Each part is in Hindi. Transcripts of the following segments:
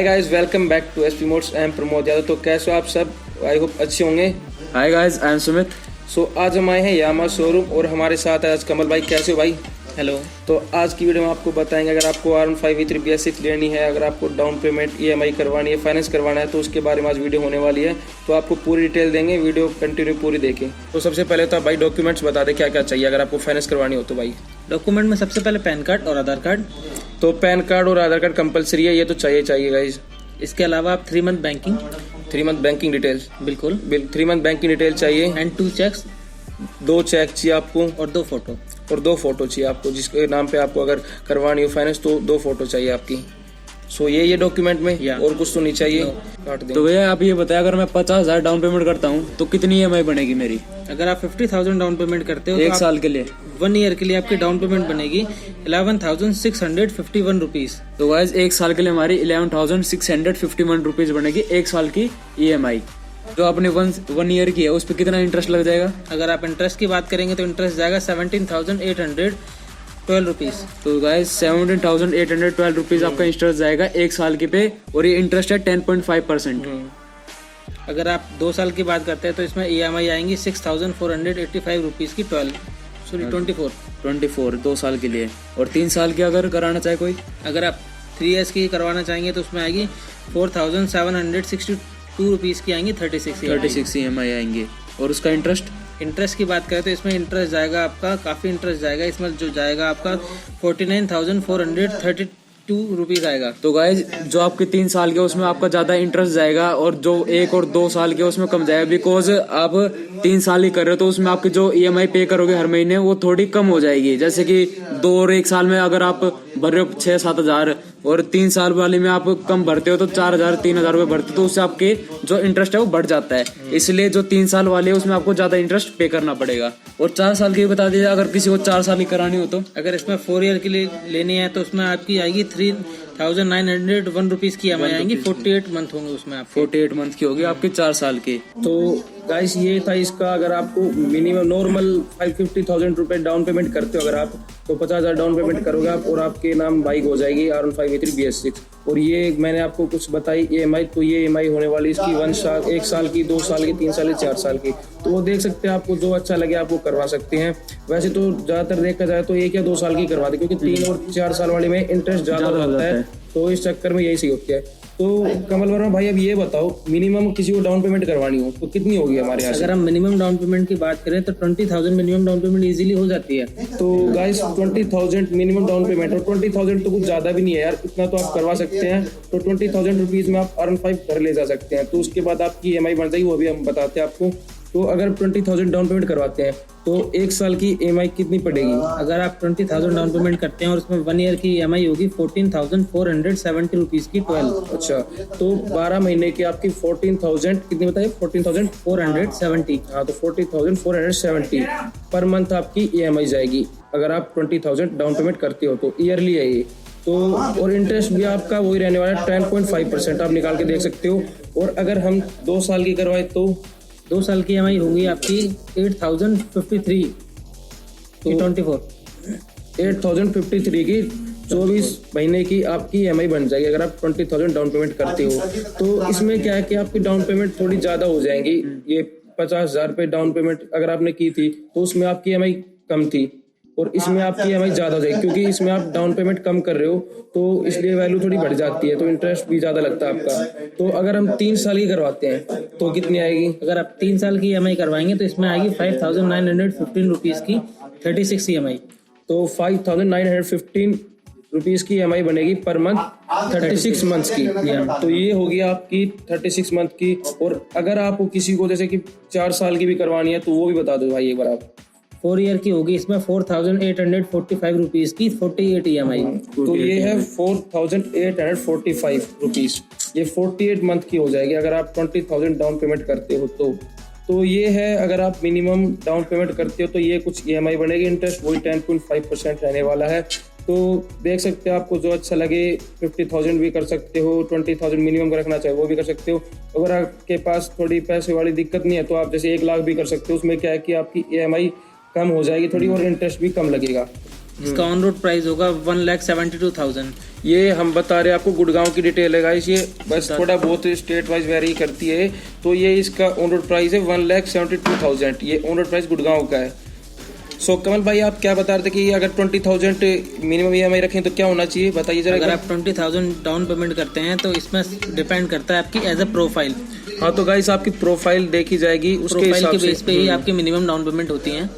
Hi guys, welcome back to SP mods. I am Pramod Yadav. तो कैसे हो आप सब? आई होप अच्छे होंगे। Hi guys, I am Sumit. So आज हम आए हैं यामा शोरूम और हमारे साथ है आज कमल भाई। कैसे हो भाई? हेलो। तो आज की वीडियो में आपको बताएंगे अगर आपको R15v3 Bs6 लेनी है, अगर आपको डाउन पेमेंट EMI करवानी है, फाइनेंस करवाना है, तो उसके बारे में आज वीडियो होने वाली है। तो आपको पूरी डिटेल देंगे, वीडियो कंटिन्यू पूरी देखें। तो सबसे पहले तो आप भाई डॉक्यूमेंट्स बता दें क्या क्या चाहिए अगर आपको फाइनेंस करवानी हो तो भाई। डॉक्यूमेंट में सबसे पहले पैन कार्ड और आधार कार्ड। तो पैन कार्ड और आधार कार्ड कंपलसरी है, ये तो चाहिए गाइज। इसके अलावा आप 3 month banking. 3 month banking details. बिल्कुल। 3 मंथ बैंकिंग डिटेल चाहिए। And 2 cheques. 2 चेक चाहिए आपको और 2 फोटो। और 2 फोटो चाहिए आपको, जिसके नाम पे आपको अगर करवानी हो फाइनेंस तो 2 फोटो चाहिए आपकी। सो ये डॉक्यूमेंट में और कुछ तो नहीं चाहिए। काट दें। तो भैया आप ये बताएं, अगर मैं 50,000 डाउन पेमेंट करता हूँ तो कितनी EMI बनेगी मेरी? अगर आप 50,000 डाउन पेमेंट करते हो एक तो साल के लिए 1 ईयर के लिए आपकी डाउन पेमेंट बनेगी 11,651 रुपीज। तो गाइस एक साल के लिए हमारी 11,651 रुपीज बनेगी एक साल की EMI। जो आपने 1 ईयर की है उस पर कितना इंटरेस्ट लग जाएगा? अगर आप इंटरेस्ट की बात करेंगे तो इंटरेस्ट जाएगा 17,812 रुपीज। तो गाइस 17,812 रुपीज आपका इंटरेस्ट जाएगा एक साल के पे, और ये इंटरेस्ट है 10.5%। अगर आप 2 साल की बात करते हैं तो इसमें EMI आएंगी 6,485 रुपीज की 24 2 साल के लिए। और 3 साल की अगर कराना चाहे कोई, अगर आप 3 years की करवाना चाहेंगे तो उसमें आएगी 4,762 रुपीज की आएंगी 36 EMI आएंगे। और उसका इंटरेस्ट की बात करें तो इसमें इंटरेस्ट जाएगा आपका, काफ़ी इंटरेस्ट जाएगा इसमें, जो जाएगा आपका 49,432 रुपीज़ आएगा। तो गाइज जो आपके 3 साल के उसमें आपका ज़्यादा इंटरेस्ट जाएगा, और जो 1 और 2 साल के उसमें कम जाएगा, बिकॉज आप 3 साल ही कर रहे हो तो उसमें आपकी जो EMI पे करोगे हर महीने वो थोड़ी कम हो जाएगी। जैसे कि 2 और 1 साल में अगर आप भर रहे हो 6-7 हज़ार और 3 साल वाले में आप कम भरते हो तो 4,000 3,000 रुपये भरते हो, तो उससे आपके जो इंटरेस्ट है वो बढ़ जाता है। इसलिए जो 3 साल वाले है उसमें आपको ज़्यादा इंटरेस्ट पे करना पड़ेगा। और 4 साल की बता दीजिए, अगर किसी को 4 साल की करानी हो तो? अगर इसमें 4 ईयर के लिए लेनी है तो उसमें आपकी आएगी 3,901 रुपीज़ की EMI आएंगी। 48 मंथ होंगे उसमें आप। 48 मंथ की होगी आपके 4 साल की। तो गाइस ये था इसका। अगर आपको मिनिमम नॉर्मल 50,000 रुपए डाउन पेमेंट करते हो अगर आप, तो 50,000 डाउन पेमेंट करोगे आप और आपके नाम बाइक हो जाएगी R15v3 Bs6। और ये मैंने आपको कुछ बताई EMI, तो ये EMI होने वाली इसकी 1 साल 1 साल की, 2 साल की, 3 साल की, 4 साल की। तो वो देख सकते हैं, आपको जो अच्छा लगे आप वो करवा सकते हैं। वैसे तो ज़्यादातर देखा जाए तो 1 या 2 साल की करवा दे, क्योंकि 3 और 4 साल वाले में इंटरेस्ट ज़्यादा होता है, तो इस चक्कर में यही सही होती है। तो कमल वर्मा भाई अब ये बताओ, मिनिमम किसी को डाउन पेमेंट करवानी हो तो कितनी होगी हमारे यहाँ से? अगर हम मिनिमम डाउन पेमेंट की बात करें तो 20,000 मिनिमम डाउन पेमेंट इजीली हो जाती है। तो गाइस 20,000 मिनिमम डाउन पेमेंट, और 20,000 तो कुछ ज़्यादा भी नहीं है यार, इतना तो आप करवा सकते हैं। तो 20,000 रुपीज़ में आप R15 घर ले जा सकते हैं। तो उसके बाद आपकी EMI बन जाएगी, वो भी हम बताते हैं आपको। तो अगर 20,000 डाउन पेमेंट करवाते हैं तो 1 साल की EMI कितनी पड़ेगी? अगर आप 20,000 डाउन पेमेंट करते हैं और उसमें 1 ईयर की EMI होगी 14,470 रुपीज़ की 12। अच्छा, तो 12 महीने की आपकी 14,000 कितनी बताइए? 14,470। हाँ, तो 40,470 पर मंथ आपकी EMI जाएगी अगर आप 20,000 डाउन पेमेंट करते हो तो। ईयरली है ये तो। और इंटरेस्ट भी आपका वही रहने वाला है 10.5%, आप निकाल के देख सकते हो। और अगर हम 2 साल की करवाए तो 2 साल की EMI होगी आपकी 8,053 की 8,053 की 24 महीने की आपकी EMI बन जाएगी अगर आप 20,000 डाउन पेमेंट करते हो। तो इसमें क्या है कि आपकी डाउन पेमेंट थोड़ी ज़्यादा हो जाएंगी। ये 50,000 पे डाउन पेमेंट अगर आपने की थी तो उसमें आपकी EMI कम थी, और इसमें आपकी EMI ज़्यादा हो जाएगी, क्योंकि इसमें आप डाउन पेमेंट कम कर रहे हो तो इसलिए वैल्यू थोड़ी बढ़ जाती है, तो इंटरेस्ट भी ज़्यादा लगता है आपका। तो अगर हम 3 साल की करवाते हैं तो कितनी आएगी? अगर आप 3 साल की EMI करवाएंगे तो इसमें आएगी 5,915 रुपीज़ की 36 EMI। तो 5,915 रुपीज़ की EMI बनेगी पर मंथ 36 मंथ्स की। तो ये होगी आपकी 36 मंथ की। और अगर आपको किसी को जैसे कि 4 साल की भी करवानी है तो वो भी बता दो भाई एक बार आप। 4 ईयर की होगी इसमें 4,845 रुपीज़ की 48 EMI। तो ये है 4,845 रुपीज़, ये 48 मंथ की हो जाएगी अगर आप 20,000 डाउन पेमेंट करते हो तो। तो ये है अगर आप मिनिमम डाउन पेमेंट करते हो तो ये कुछ EMI बनेगी। इंटरेस्ट वही 10.5% रहने वाला है। तो देख सकते हो, आपको जो अच्छा लगे 50,000 भी कर सकते हो, 20,000 मिनिमम रखना चाहे वो भी कर सकते हो। अगर आपके पास थोड़ी पैसे वाली दिक्कत नहीं है तो आप जैसे 1 लाख भी कर सकते हो। उसमें क्या है कि आपकी EMI कम हो जाएगी थोड़ी और इंटरेस्ट भी कम लगेगा। इसका ऑन रोड प्राइस होगा 1,72,000। ये हम बता रहे हैं आपको गुड़गांव की डिटेल है गाइस, ये बस थोड़ा बहुत स्टेट वाइज वेरी करती है। तो ये इसका ऑन रोड प्राइस है 1,72,000, ये ऑन रोड प्राइस गुड़गांव का है। सो कमल भाई आप क्या बता रहे थे कि अगर 20,000 मिनिमम EMI रखें तो क्या होना चाहिए, बताइए जरा। अगर आप 20,000 डाउन पेमेंट करते हैं तो इसमें डिपेंड करता है आपकी एज अ प्रोफाइल। हाँ तो गाइस आपकी प्रोफाइल देखी जाएगी, उसके हिसाब से बेस पे ही आपकी मिनिमम डाउन पेमेंट होती है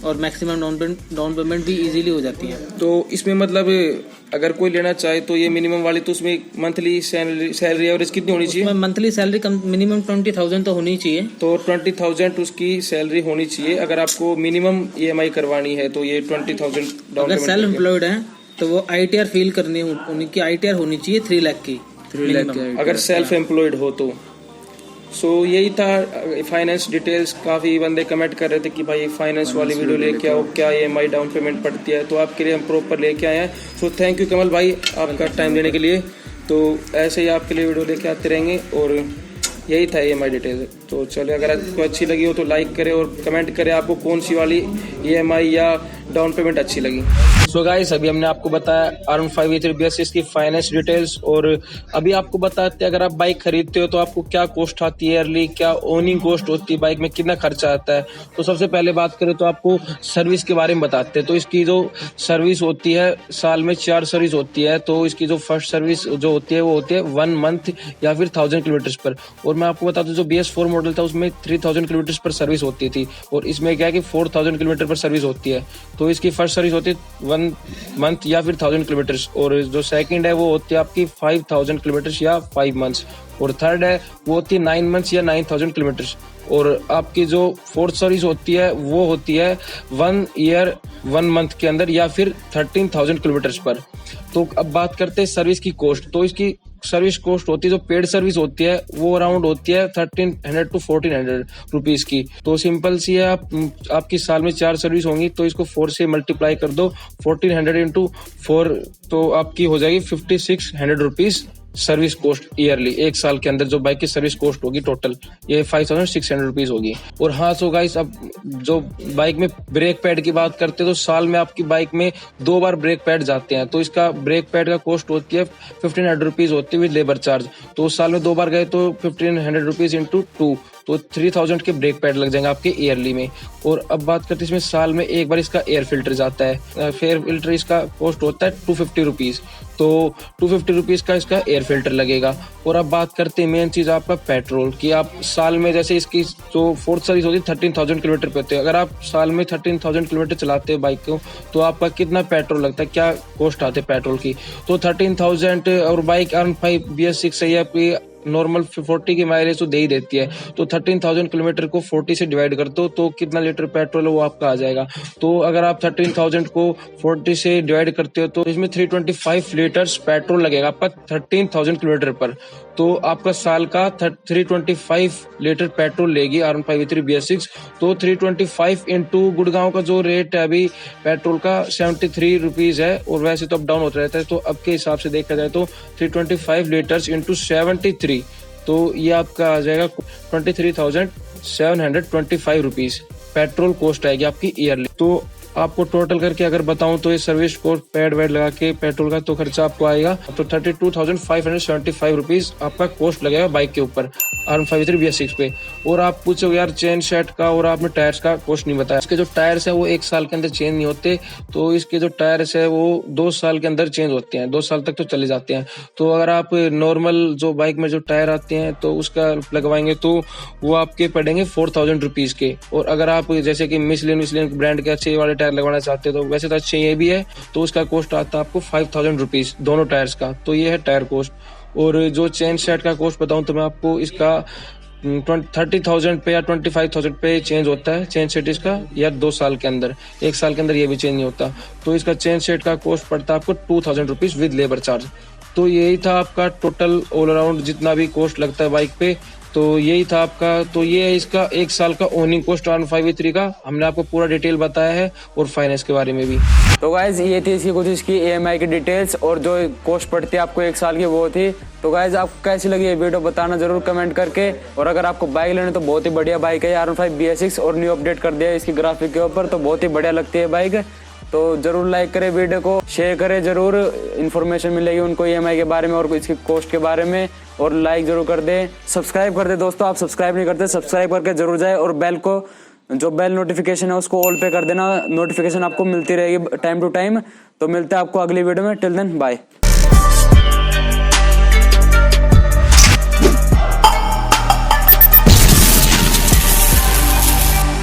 और मैक्सिमम डाउन पेमेंट भी इजीली हो जाती है। तो इसमें मतलब अगर कोई लेना चाहे तो ये मिनिमम वाली, तो उसमें मंथली सैलरी एवरेज कितनी होनी चाहिए? मंथली सैलरी मिनिमम 20,000 तो होनी चाहिए। तो 20,000 उसकी सैलरी होनी चाहिए अगर आपको मिनिमम EMI करवानी है। तो ये 20,000 डाउन। अगर सेल्फ एम्प्लॉयड है तो वो ITR फील करनी, उनकी ITR होनी चाहिए 3 लाख की, 3 लाख की अगर सेल्फ एम्प्लॉयड हो तो। सो यही था फाइनेंस डिटेल्स। काफ़ी बंदे कमेंट कर रहे थे कि भाई फाइनेंस वाली वीडियो लेके आओ, क्या EMI डाउन पेमेंट पड़ती है, तो आपके लिए हम प्रॉपर लेके आए हैं। सो थैंक यू कमल भाई आपका टाइम देने के लिए। तो ऐसे ही आपके लिए वीडियो लेके आते रहेंगे और यही था EMI डिटेल। तो चलिए अगर आपको अच्छी लगी हो तो लाइक करें और कमेंट करें आपको कौन सी वाली EMI या डाउन पेमेंट अच्छी लगी। सो गाइस अभी हमने आपको बताया R15v3 Bs6 की फाइनेंस डिटेल्स, और अभी आपको बताते हैं अगर आप बाइक खरीदते हो तो आपको क्या कॉस्ट आती है ईयरली, क्या ओनिंग कॉस्ट होती है, बाइक में कितना खर्चा आता है। तो सबसे पहले बात करें तो आपको सर्विस के बारे में बताते हैं। तो इसकी जो सर्विस होती है साल में 4 सर्विस होती है। तो इसकी जो फर्स्ट सर्विस जो होती है वो होती है 1 मंथ या फिर 1000 किलोमीटर पर। और मैं आपको बता दूं जो BS4 मॉडल था उसमें 3000 किलोमीटर पर सर्विस होती थी, और इसमें क्या है कि 4000 किलोमीटर पर सर्विस होती है। तो इसकी फर्स्ट सर्विस होती है 1 मंथ या फिर 1000 किलोमीटर, और जो सेकंड है वो होती है आपकी 5000 किलोमीटर या 5 मंथ्स, और थर्ड है वो होती है 9 मंथ्स या 9000 किलोमीटर, और आपकी जो फोर्थ सर्विस होती है वो होती है 1 ईयर 1 मंथ के अंदर या फिर 13,000 किलोमीटर पर। तो अब बात करते हैं सर्विस की कॉस्ट। तो इसकी सर्विस कॉस्ट होती है जो पेड सर्विस होती है वो अराउंड होती है 1300 to 1400 रुपीज की। तो सिंपल सी है, आपकी साल में 4 सर्विस होंगी तो इसको 4 से मल्टीप्लाई कर दो, 1400 into 4 तो आपकी हो जाएगी 5600 रुपीज सर्विस कॉस्ट ईयरली। एक साल के अंदर जो बाइक की सर्विस कॉस्ट होगी टोटल ये 5600 रुपीज होगी। और हाँ सो गाइस अब जो बाइक में ब्रेक पैड की बात करते हैं तो साल में आपकी बाइक में 2 बार ब्रेक पैड जाते हैं। तो इसका ब्रेक पैड का कॉस्ट होती है 1500 रुपीज होती है विद लेबर चार्ज। तो साल में 2 बार गए तो 1500 रुपीज इंटू 2 तो 3000 के ब्रेक पैड लग जाएंगे आपके ईयरली में। और अब बात करते हैं इसमें साल में एक बार इसका एयर फिल्टर जाता है। एयर फिल्टर इसका कॉस्ट होता है 250 रुपीज। तो 250 रुपीज का इसका एयर फिल्टर लगेगा। और अब बात करते हैं मेन चीज आपका पेट्रोल की। आप साल में जैसे इसकी जो फोर्थ सर्विस होती है 13,000 किलोमीटर पे होते हैं, अगर आप साल में 13,000 किलोमीटर चलाते हैं बाइक को तो आपका कितना पेट्रोल लगता है, क्या कॉस्ट आते हैं पेट्रोल की। तो 13,000 और बाइक R15 Bs6 सही है आपकी नॉर्मल 40 की माइलेज तो दे ही देती है। तो 13,000 किलोमीटर को 40 से डिवाइड कर दो तो कितना लीटर पेट्रोल है वो आपका आ जाएगा। तो अगर आप 13,000 को 40 से डिवाइड करते हो तो इसमें 325 लीटर्स पेट्रोल लगेगा आपका 13,000 किलोमीटर पर। तो आपका साल का 325 लीटर पेट्रोल लेगी R15v3 Bs6। तो 325 इंटू गुड़गांव का जो रेट है अभी पेट्रोल का 73 रुपीज है, और वैसे तो अप डाउन होता रहता है। तो अब के हिसाब से देखा जाए तो 325 लीटर्स इंटू 73 तो ये आपका आ जाएगा 23,725 रुपीज पेट्रोल कॉस्ट आएगी आपकी ईयरली। तो आपको टोटल करके अगर बताऊं तो ये सर्विस कॉस्ट पैड वैड लगा के पेट्रोल का तो खर्चा आपको आएगा तो 32,575 रुपीज आपका कॉस्ट लगेगा बाइक के ऊपर R15v3 Bs6 पे। और आप पूछोगे यार चेन सेट का और आपने टायर्स का कॉस्ट नहीं बताया। इसके जो टायर्स है वो 1 साल के अंदर चेंज नहीं होते। तो इसके जो टायर्स है वो 2 साल के अंदर चेंज होते हैं, 2 साल तक तो चले जाते हैं। तो अगर आप नॉर्मल जो बाइक में जो टायर आते हैं तो उसका लगवाएंगे तो वो आपके पड़ेंगे 4,000 रुपीज के। और अगर आप जैसे कि मिशलिन ब्रांड के अच्छे वाले टायर लगवाना चाहते हो तो वैसे तो अच्छे ये भी है तो उसका कॉस्ट आता है आपको 5,000 रुपीज दोनों टायर्स का। तो ये है टायर कॉस्ट। और जो चेन सेट का कॉस्ट बताऊं तो मैं आपको इसका 30,000 पे या 25,000 पे चेंज होता है चेन सेट इसका, या 2 साल के अंदर, 1 साल के अंदर ये भी चेंज नहीं होता। तो इसका चेन सेट का कॉस्ट पड़ता है आपको 2,000 रुपीज विद लेबर चार्ज। तो यही था आपका टोटल ऑल अराउंड जितना भी कॉस्ट लगता है बाइक पे, तो यही था आपका। तो ये है इसका 1 साल का ओनिंग कॉस्ट R15v3 का, हमने आपको पूरा डिटेल बताया है और फाइनेंस के बारे में भी। तो गाइज ये थी इसकी कुछ इसकी EMI की डिटेल्स और जो कॉस्ट पड़ती है आपको 1 साल की वो थी। तो गाइज आपको कैसी लगी ये वीडियो बताना जरूर कमेंट करके। और अगर आपको बाइक लेने तो बहुत ही बढ़िया बाइक है R15 Bs6 और न्यू अपडेट कर दिया है इसकी ग्राफिक के ऊपर, तो बहुत ही बढ़िया लगती है बाइक। तो जरूर लाइक करें वीडियो को, शेयर करें जरूर, इन्फॉर्मेशन मिलेगी उनको EMI के बारे में और इसकी कॉस्ट के बारे में। और लाइक जरूर कर दें, सब्सक्राइब कर दें दोस्तों, आप सब्सक्राइब नहीं करते सब्सक्राइब करके जरूर जाए और बेल को, जो बेल नोटिफिकेशन है उसको ऑल पे कर देना, नोटिफिकेशन आपको मिलती रहेगी टाइम टू टाइम। तो मिलते हैं आपको अगली वीडियो में, टिल देन बाय।